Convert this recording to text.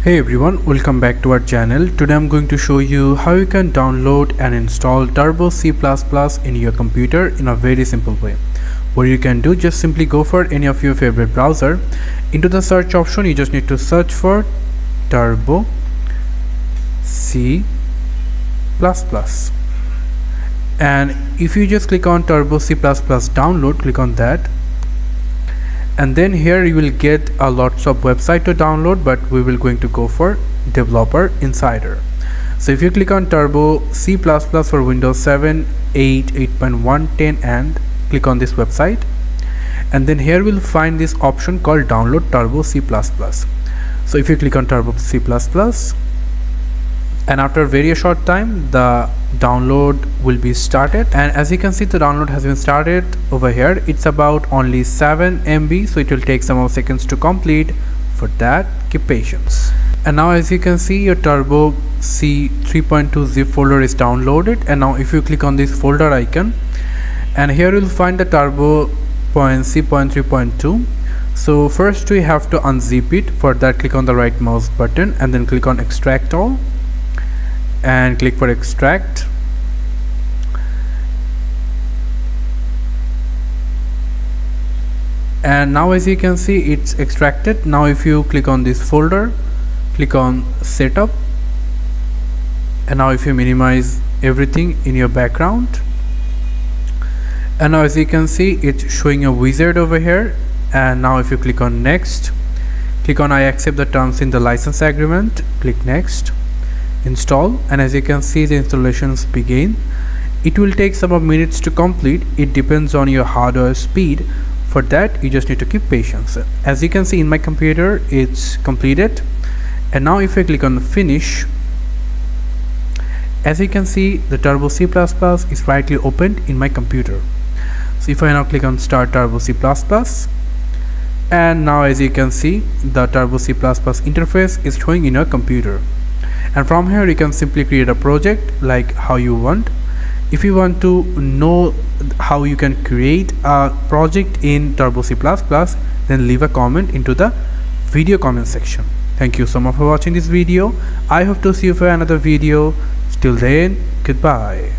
Hey everyone, welcome back to our channel. Today I'm going to show you how you can download and install Turbo C++ in your computer in a very simple way. What you can do, just simply go for any of your favorite browser. Into the search option, you just need to search for Turbo C++. And if you just click on Turbo C++ download, click on that. And then here you will get a lots of website to download, but we will going to go for Developer Insider. So if you click on Turbo C++ for Windows 7, 8, 8.1, 10 and click on this website, and then here we'll find this option called Download Turbo C++. So if you click on Turbo C++, and after a very short time the download will be started, and as you can see the download has been started over here. It's about only 7 MB, so it will take some more seconds to complete. For that, keep patience. And now as you can see, your Turbo C 3.2 zip folder is downloaded. And now if you click on this folder icon, and here you'll find the Turbo.c.3.2. so first we have to unzip it. For that, click on the right mouse button and then click on extract all and click for extract. And now as you can see, it's extracted. Now if you click on this folder, click on setup, and now if you minimize everything in your background, and now as you can see, it's showing a wizard over here. And now if you click on next, click on I accept the terms in the license agreement, click next, install, and as you can see the installations begin. It will take some minutes to complete. It depends on your hardware speed. For that, you just need to keep patience. As you can see in my computer, it's completed. And now if I click on finish, as you can see the Turbo C++ is rightly opened in my computer. So if I now click on start Turbo C++, and now as you can see the Turbo C++ interface is showing in your computer. And from here you can simply create a project like how you want. If you want to know how you can create a project in Turbo C++, then leave a comment into the video comment section. Thank you so much for watching this video. I hope to see you for another video. Till then, goodbye.